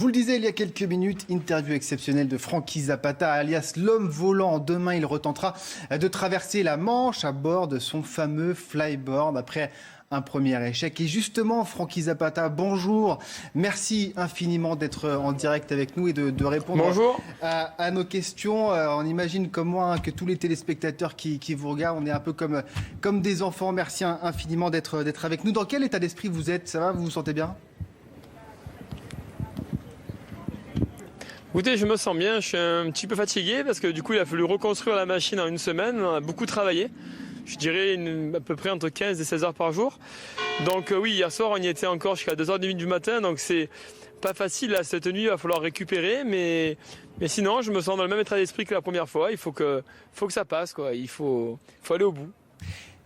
Je vous le disais il y a quelques minutes, interview exceptionnelle de Frankie Zapata, alias l'homme volant. Demain, il retentera de traverser la Manche à bord de son fameux flyboard après un premier échec. Et justement, Frankie Zapata, bonjour. Merci infiniment d'être en direct avec nous et de répondre à nos questions. On imagine comme moi que tous les téléspectateurs qui vous regardent, on est un peu comme des enfants. Merci infiniment d'être avec nous. Dans quel état d'esprit vous êtes? Ça va? Vous vous sentez bien? Écoutez, je me sens bien, je suis un petit peu fatigué parce que du coup il a fallu reconstruire la machine en une semaine, on a beaucoup travaillé, je dirais à peu près entre 15 et 16 heures par jour. Donc oui, hier soir on y était encore jusqu'à 2h30 du matin, donc c'est pas facile là, cette nuit, il va falloir récupérer, mais sinon je me sens dans le même état d'esprit que la première fois, il faut que ça passe, quoi. Il faut aller au bout.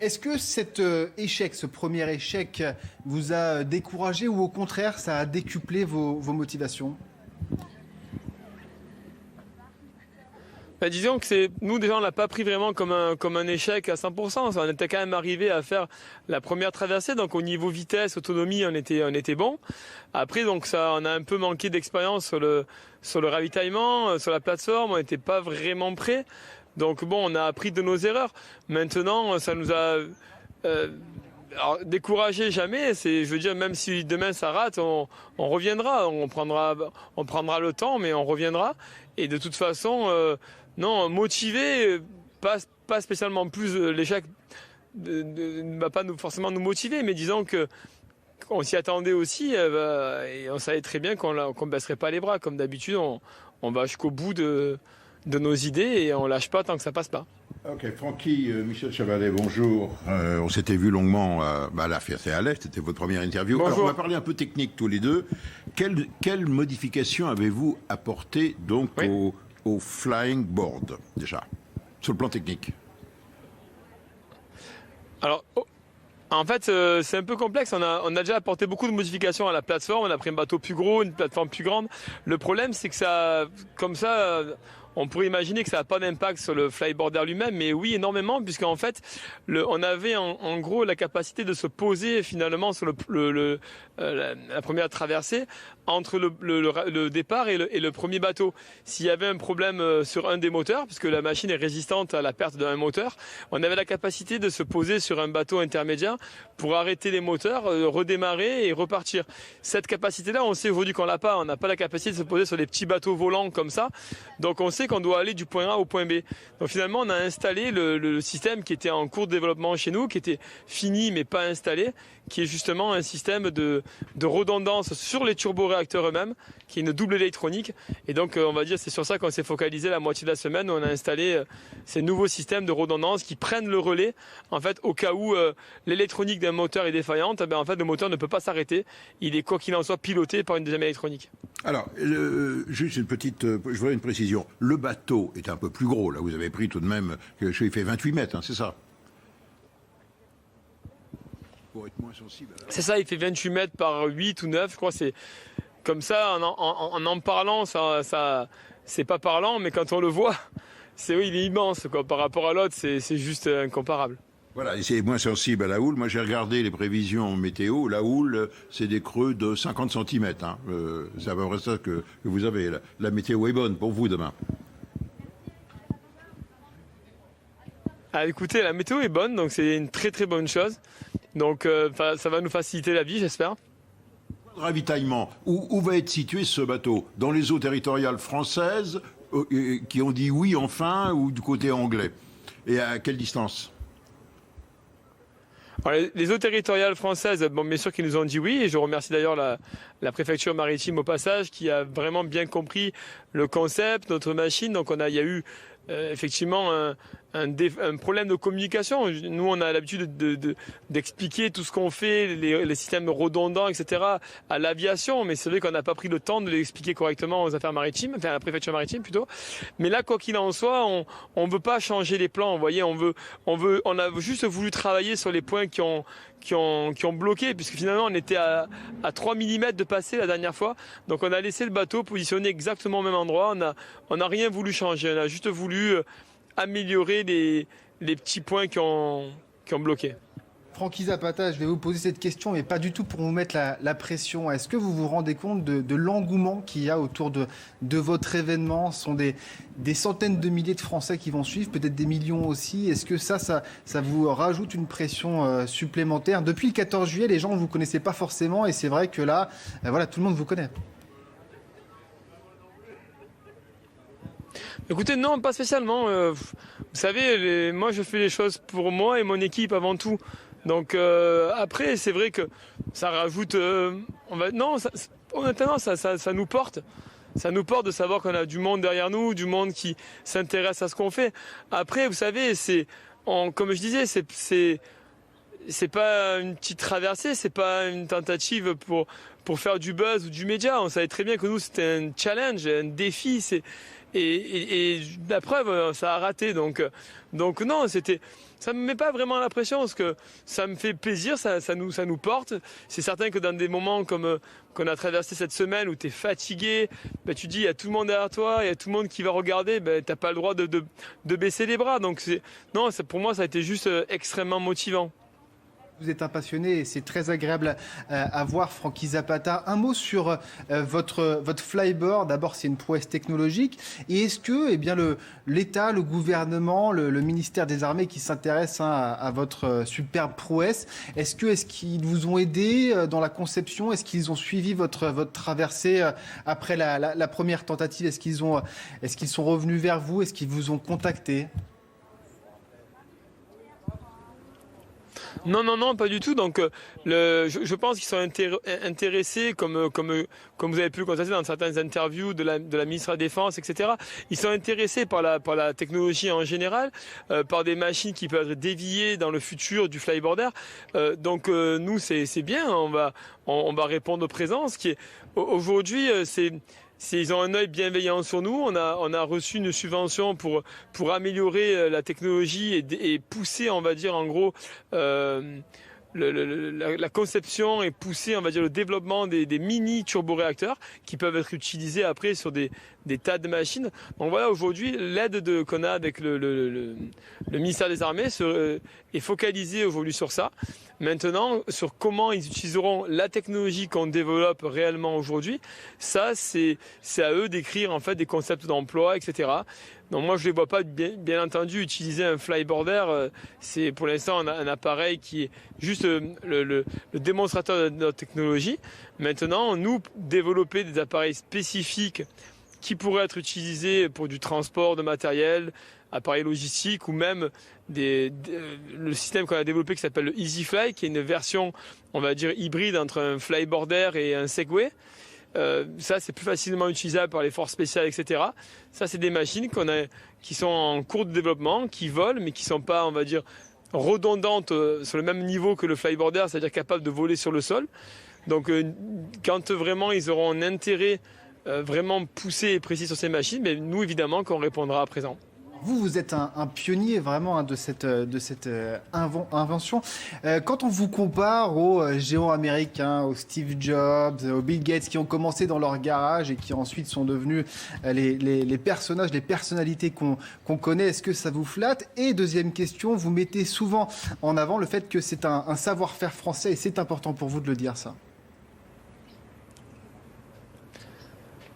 Est-ce que cet échec, ce premier échec vous a découragé ou au contraire ça a décuplé vos motivations ? Disons que nous déjà on l'a pas pris vraiment comme un échec à 100%. On était quand même arrivé à faire la première traversée, donc au niveau vitesse, autonomie, on était bon. Après donc on a un peu manqué d'expérience sur le ravitaillement, sur la plateforme, on n'était pas vraiment prêt. Donc bon, on a appris de nos erreurs. Maintenant, ça nous a alors, découragé jamais. Je veux dire, même si demain ça rate, on reviendra, on prendra le temps, mais on reviendra. Et de toute façon. Non, motivé, pas spécialement plus. L'échec ne va pas forcément nous motiver, mais disons qu'on s'y attendait aussi et on savait très bien qu'on ne baisserait pas les bras. Comme d'habitude, on va jusqu'au bout de nos idées et on lâche pas tant que ça passe pas. Ok, Francky, Michel Chavalet, bonjour. On s'était vu longuement à la Fierté à l'Est, c'était votre première interview. Bonjour. Alors, on va parler un peu technique tous les deux. Quelle modification avez-vous apporté donc au flying board, déjà, sur le plan technique? Alors, en fait, c'est un peu complexe. On a déjà apporté beaucoup de modifications à la plateforme. On a pris un bateau plus gros, une plateforme plus grande. Le problème, c'est que on pourrait imaginer que ça n'a pas d'impact sur le flyboarder lui-même, mais oui, énormément, puisqu'en fait, on avait en gros la capacité de se poser finalement sur la première traversée entre le départ et le premier bateau. S'il y avait un problème sur un des moteurs, puisque la machine est résistante à la perte d'un moteur, on avait la capacité de se poser sur un bateau intermédiaire pour arrêter les moteurs, redémarrer et repartir. Cette capacité-là, on sait aujourd'hui qu'on l'a pas. On n'a pas la capacité de se poser sur des petits bateaux volants comme ça. Donc on sait qu'on doit aller du point A au point B. Donc finalement, on a installé le système qui était en cours de développement chez nous, qui était fini mais pas installé, qui est justement un système de redondance sur les turboréacteurs eux-mêmes, qui est une double électronique. Et donc, on va dire, c'est sur ça qu'on s'est focalisé la moitié de la semaine, où on a installé ces nouveaux systèmes de redondance qui prennent le relais, en fait, au cas où l'électronique d'un moteur est défaillante, en fait, le moteur ne peut pas s'arrêter. Il est, quoi qu'il en soit, piloté par une deuxième électronique. Alors, juste je voudrais une précision. Le bateau est un peu plus gros, là, vous avez pris tout de même, il fait 28 mètres, hein, c'est ça? Pour être moins sensible. C'est ça, il fait 28 mètres par 8 ou 9, je crois. C'est comme ça, en parlant, ça c'est pas parlant, mais quand on le voit, oui, il est immense, quoi. Par rapport à l'autre, c'est juste incomparable. Voilà, et c'est moins sensible à la houle. Moi, j'ai regardé les prévisions météo. La houle, c'est des creux de 50 cm. Hein. C'est à peu près ça que vous avez. La météo est bonne pour vous demain. Ah, écoutez, la météo est bonne, donc c'est une très très bonne chose. Donc ça va nous faciliter la vie, j'espère. Ravitaillement, où va être situé ce bateau? Dans les eaux territoriales françaises, qui ont dit oui enfin, ou du côté anglais? Et à quelle distance? Alors, les eaux territoriales françaises, bien sûr qu'ils nous ont dit oui, et je remercie d'ailleurs la préfecture maritime au passage, qui a vraiment bien compris le concept, notre machine. Donc il y a eu effectivement un problème de communication. Nous, on a l'habitude d'expliquer tout ce qu'on fait, les systèmes redondants, etc., à l'aviation, mais c'est vrai qu'on n'a pas pris le temps de l'expliquer correctement aux affaires maritimes, enfin à la préfecture maritime plutôt. Mais là, quoi qu'il en soit, on veut pas changer les plans. Vous voyez, on a juste voulu travailler sur les points qui ont bloqué, puisque finalement on était à 3 mm de passer la dernière fois. Donc on a laissé le bateau positionné exactement au même endroit. On n'a rien voulu changer. On a juste voulu améliorer les petits points qui ont bloqué. Francky Zapata, je vais vous poser cette question, mais pas du tout pour vous mettre la pression. Est-ce que vous vous rendez compte de l'engouement qu'il y a autour de votre événement? Ce sont des centaines de milliers de Français qui vont suivre, peut-être des millions aussi. Est-ce que ça vous rajoute une pression supplémentaire? Depuis le 14 juillet, les gens ne vous connaissaient pas forcément et c'est vrai que là, voilà, tout le monde vous connaît. Écoutez, non, pas spécialement. Vous savez, moi je fais les choses pour moi et mon équipe avant tout. Donc après, c'est vrai que ça rajoute... honnêtement, ça nous porte. Ça nous porte de savoir qu'on a du monde derrière nous, du monde qui s'intéresse à ce qu'on fait. Après, vous savez, comme je disais, c'est pas une petite traversée, c'est pas une tentative pour faire du buzz ou du média. On savait très bien que nous, c'était un challenge, un défi. Et la preuve, ça a raté. Donc non, ça me met pas vraiment la pression parce que ça me fait plaisir, ça nous porte. C'est certain que dans des moments comme qu'on a traversé cette semaine où tu es fatigué, tu dis il y a tout le monde derrière toi, il y a tout le monde qui va regarder, t'as pas le droit de baisser les bras. Donc pour moi, ça a été juste extrêmement motivant. Vous êtes un passionné et c'est très agréable à voir, Francky Zapata. Un mot sur votre flyboard. D'abord, c'est une prouesse technologique. Et est-ce que l'État, le gouvernement, le ministère des Armées qui s'intéresse à votre superbe prouesse, est-ce qu'ils vous ont aidé dans la conception? Est-ce qu'ils ont suivi votre traversée après la première tentative? Est-ce qu'ils sont revenus vers vous? Est-ce qu'ils vous ont contacté? Non, pas du tout. Donc, je pense qu'ils sont intéressés, comme vous avez pu le constater dans certaines interviews de la ministre de la Défense, etc. Ils sont intéressés par la technologie en général, par des machines qui peuvent être déviées dans le futur du flyboarder. Donc, nous, c'est bien. On va répondre aux présences. Aujourd'hui, ils ont un œil bienveillant sur nous. On a reçu une subvention pour améliorer la technologie et pousser, on va dire, en gros, la conception et pousser, on va dire, le développement des mini turboréacteurs qui peuvent être utilisés après sur des tas de machines. Donc voilà, aujourd'hui, l'aide qu'on a avec le ministère des Armées est focalisée aujourd'hui sur ça. Maintenant, sur comment ils utiliseront la technologie qu'on développe réellement aujourd'hui, ça, c'est à eux d'écrire en fait des concepts d'emploi, etc. Donc moi, je ne les vois pas, bien entendu, utiliser un flyboarder. C'est pour l'instant un appareil qui est juste le démonstrateur de notre technologie. Maintenant, nous, développer des appareils spécifiques qui pourraient être utilisés pour du transport de matériel, appareils logistiques ou même le système qu'on a développé qui s'appelle le EasyFly, qui est une version, on va dire, hybride entre un flyboarder et un Segway. Ça, c'est plus facilement utilisable par les forces spéciales, etc. Ça, c'est des machines qui sont en cours de développement, qui volent, mais qui ne sont pas, on va dire, redondantes sur le même niveau que le flyboarder, c'est-à-dire capables de voler sur le sol. Donc, quand vraiment ils auront un intérêt vraiment poussé et précis sur ces machines, mais nous, évidemment, qu'on répondra à présent. Vous êtes un pionnier vraiment de cette invention. Quand on vous compare aux géants américains, aux Steve Jobs, aux Bill Gates qui ont commencé dans leur garage et qui ensuite sont devenus les personnages, les personnalités qu'on connaît, est-ce que ça vous flatte? Et deuxième question, vous mettez souvent en avant le fait que c'est un savoir-faire français et c'est important pour vous de le dire, ça.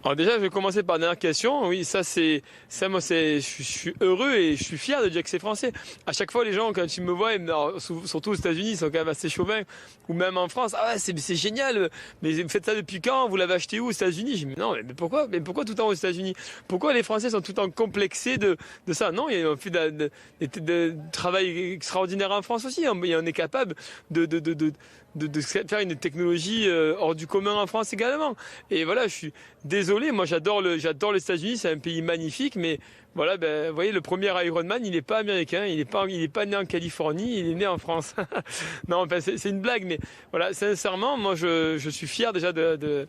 Alors déjà, je vais commencer par la dernière question. Oui, je suis heureux et je suis fier de dire que c'est français. À chaque fois, les gens, quand ils me voient, surtout aux États-Unis, ils sont quand même assez chauvins, ou même en France, ah ouais, c'est génial, mais vous faites ça depuis quand? Vous l'avez acheté où aux États-Unis? Je dis, mais non, mais pourquoi? Mais pourquoi tout le temps aux États-Unis? Pourquoi les Français sont tout le temps complexés de ça? Non, il y a un fait de travail extraordinaire en France aussi. On est capable de faire une technologie hors du commun en France également. Et voilà, je suis désolé, moi j'adore les États-Unis, c'est un pays magnifique, mais voilà, vous voyez, le premier Ironman, il n'est pas américain, il n'est pas né en Californie, il est né en France. Non, enfin, c'est une blague, mais voilà, sincèrement, moi je suis fier déjà de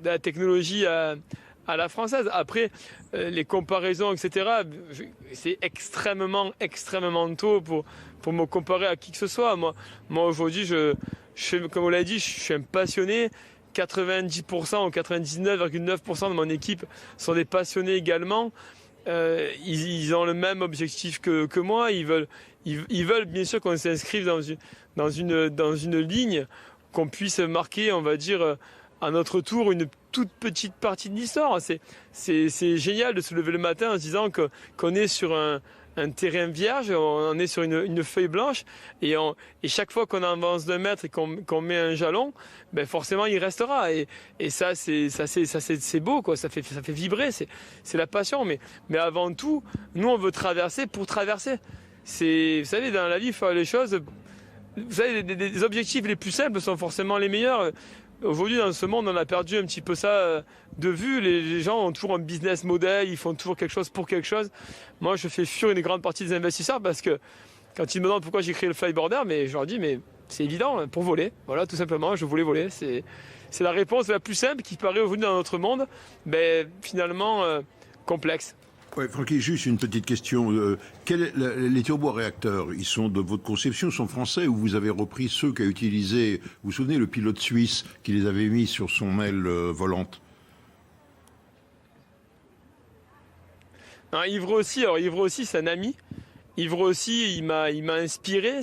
la technologie à la française. Après, les comparaisons, etc., c'est extrêmement tôt pour me comparer à qui que ce soit. Moi aujourd'hui, comme on l'a dit, je suis un passionné. 90% ou 99,9% de mon équipe sont des passionnés également. ils ont le même objectif que moi. Ils veulent bien sûr qu'on s'inscrive dans une ligne, qu'on puisse marquer, on va dire, à notre tour, une toute petite partie de l'histoire. C'est génial de se lever le matin en se disant qu'on est sur un terrain vierge, on est sur une feuille blanche, et chaque fois qu'on avance d'un mètre et qu'on met un jalon, ben forcément il restera. Et ça c'est beau, quoi. Ça fait vibrer, c'est la passion. Mais avant tout, nous on veut traverser pour traverser. Vous savez, dans la vie, faire les choses. Vous savez, les objectifs les plus simples sont forcément les meilleurs. Aujourd'hui, dans ce monde, on a perdu un petit peu ça de vue. Les gens ont toujours un business model, ils font toujours quelque chose pour quelque chose. Moi, je fais fuir une grande partie des investisseurs parce que quand ils me demandent pourquoi j'ai créé le Flyboarder, mais je leur dis, mais c'est évident, pour voler. Voilà, tout simplement, je voulais voler. C'est la réponse la plus simple qui paraît aujourd'hui dans notre monde, mais finalement complexe. Ouais, Francky, juste une petite question. Les turboréacteurs, ils sont de votre conception, sont français ou vous avez repris ceux qu'a utilisé, vous vous souvenez, le pilote suisse qui les avait mis sur son aile volante? Non, Yves Rossi, c'est un ami. Yves Rossi, il m'a inspiré.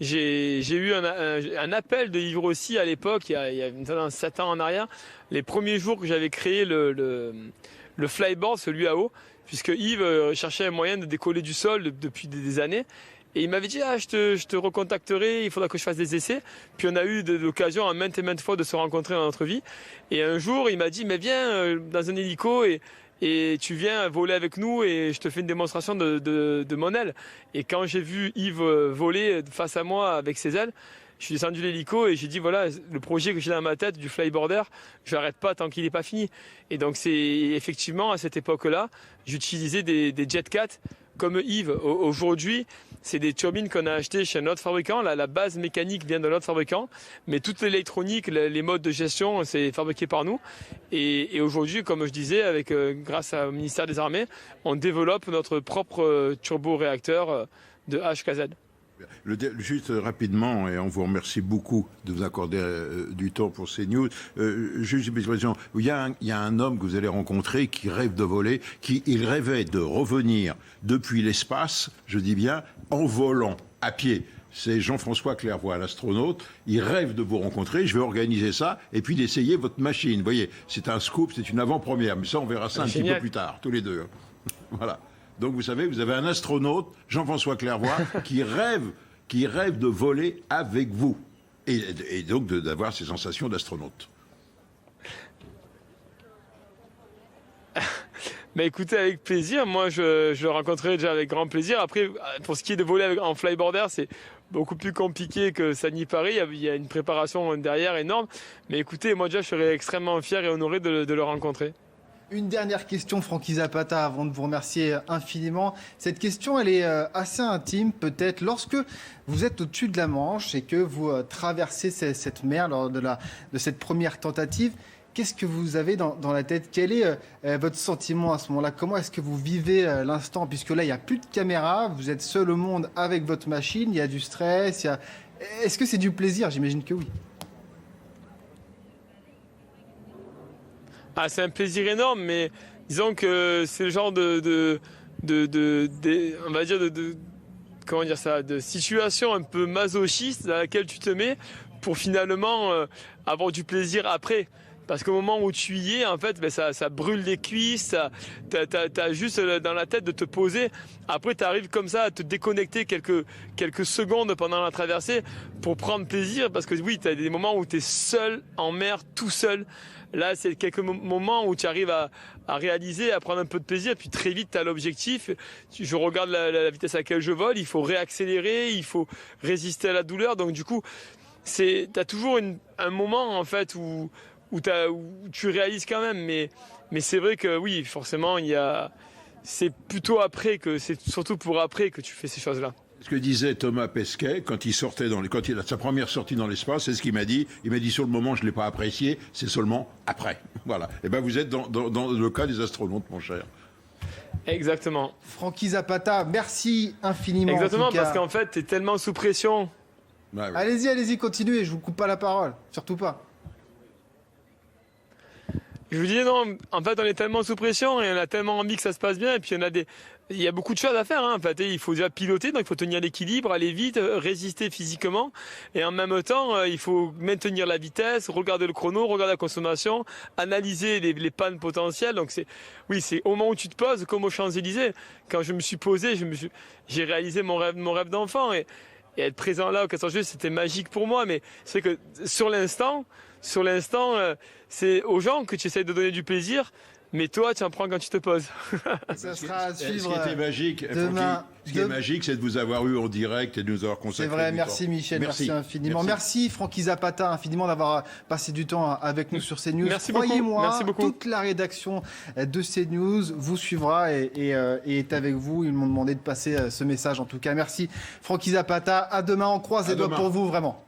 J'ai eu un appel de Yves Rossi à l'époque, il y a maintenant 7 ans en arrière, les premiers jours que j'avais créé le flyboard, celui à eau, puisque Yves cherchait un moyen de décoller du sol depuis des années. Et il m'avait dit, je te recontacterai, il faudra que je fasse des essais. Puis on a eu l'occasion maintes et maintes fois de se rencontrer dans notre vie. Et un jour, il m'a dit, mais viens dans un hélico et tu viens voler avec nous et je te fais une démonstration de mon aile. Et quand j'ai vu Yves voler face à moi avec ses ailes, je suis descendu de l'hélico et j'ai dit, voilà, le projet que j'ai dans ma tête du flyboarder, je n'arrête pas tant qu'il n'est pas fini. Et donc c'est effectivement à cette époque-là, j'utilisais des Jet-Cat comme Yves. Aujourd'hui, c'est des turbines qu'on a achetées chez un autre fabricant. La base mécanique vient de l'autre fabricant, mais toute l'électronique, les modes de gestion, c'est fabriqué par nous. Et aujourd'hui, comme je disais, grâce au ministère des Armées, on développe notre propre turbo-réacteur de HKZ. Juste rapidement, et on vous remercie beaucoup de vous accorder du temps pour ces news. Juste une question. Il y a un homme que vous allez rencontrer qui rêve de voler, il rêvait de revenir depuis l'espace, je dis bien, en volant, à pied. C'est Jean-François Clairvoy, l'astronaute. Il rêve de vous rencontrer. Je vais organiser ça et puis d'essayer votre machine. Vous voyez, c'est un scoop, c'est une avant-première. Mais ça, on verra ça un petit peu plus tard, tous les deux. Voilà. Donc vous savez, vous avez un astronaute, Jean-François Clairvoy, qui rêve de voler avec vous. Et donc d'avoir ces sensations d'astronaute. Mais écoutez, avec plaisir. Moi, je le rencontrerai déjà avec grand plaisir. Après, pour ce qui est de voler en flyboarder, c'est beaucoup plus compliqué que ça n'y paraît. Il y a une préparation derrière énorme. Mais écoutez, moi déjà, je serais extrêmement fier et honoré de le rencontrer. Une dernière question, Francky Zapata, avant de vous remercier infiniment. Cette question, elle est assez intime, peut-être. Lorsque vous êtes au-dessus de la Manche et que vous traversez cette mer lors de cette première tentative, qu'est-ce que vous avez dans la tête? Quel est votre sentiment à ce moment-là? Comment est-ce que vous vivez l'instant? Puisque là, il n'y a plus de caméra, vous êtes seul au monde avec votre machine, il y a du stress. Est-ce que c'est du plaisir? J'imagine que oui. C'est un plaisir énorme, mais disons que c'est le genre on va dire comment dire ça, de situation un peu masochiste dans laquelle tu te mets pour finalement avoir du plaisir après. Parce qu'au moment où tu y es, en fait, ça brûle les cuisses, t'as juste dans la tête de te poser. Après, tu arrives comme ça à te déconnecter quelques secondes pendant la traversée pour prendre plaisir. Parce que oui, tu as des moments où tu es seul en mer, tout seul. Là, c'est quelques moments où tu arrives à réaliser, à prendre un peu de plaisir. Puis très vite, tu as l'objectif. Je regarde la vitesse à laquelle je vole. Il faut réaccélérer, il faut résister à la douleur. Donc du coup, tu as toujours un moment en fait où tu réalises quand même, mais c'est vrai que oui, forcément, c'est plutôt après c'est surtout pour après que tu fais ces choses-là. Ce que disait Thomas Pesquet quand il a sa première sortie dans l'espace, c'est ce qu'il m'a dit. Il m'a dit sur le moment, je l'ai pas apprécié, c'est seulement après. Voilà. Et ben vous êtes dans le cas des astronautes, mon cher. Exactement. Francky Zapata, merci infiniment. Exactement, parce qu'en fait, tu es tellement sous pression. Ouais. Allez-y, continuez, je vous coupe pas la parole, surtout pas. Je vous disais non, en fait on est tellement sous pression et on a tellement envie que ça se passe bien et puis il y a beaucoup de choses à faire. En fait, il faut déjà piloter, donc il faut tenir l'équilibre, aller vite, résister physiquement et en même temps il faut maintenir la vitesse, regarder le chrono, regarder la consommation, analyser les pannes potentielles. Donc c'est au moment où tu te poses, comme aux Champs-Élysées. Quand je me suis posé, j'ai réalisé mon rêve d'enfant et être présent là au 14 juillet, c'était magique pour moi. Mais c'est que sur l'instant, c'est aux gens que tu essaies de donner du plaisir, mais toi, tu en prends quand tu te poses. Ça sera à suivre. Ce qui était magique, demain. ce qui est magique, c'est de vous avoir eu en direct et de nous avoir consacré. C'est vrai, du merci temps. Michel, merci infiniment. Merci Francky Zapata infiniment d'avoir passé du temps avec nous sur CNews. Merci Croyez-moi, beaucoup. toute la rédaction de CNews vous suivra et est avec vous. Ils m'ont demandé de passer ce message en tout cas. Merci Francky Zapata. À demain, on croise les doigts pour vous vraiment.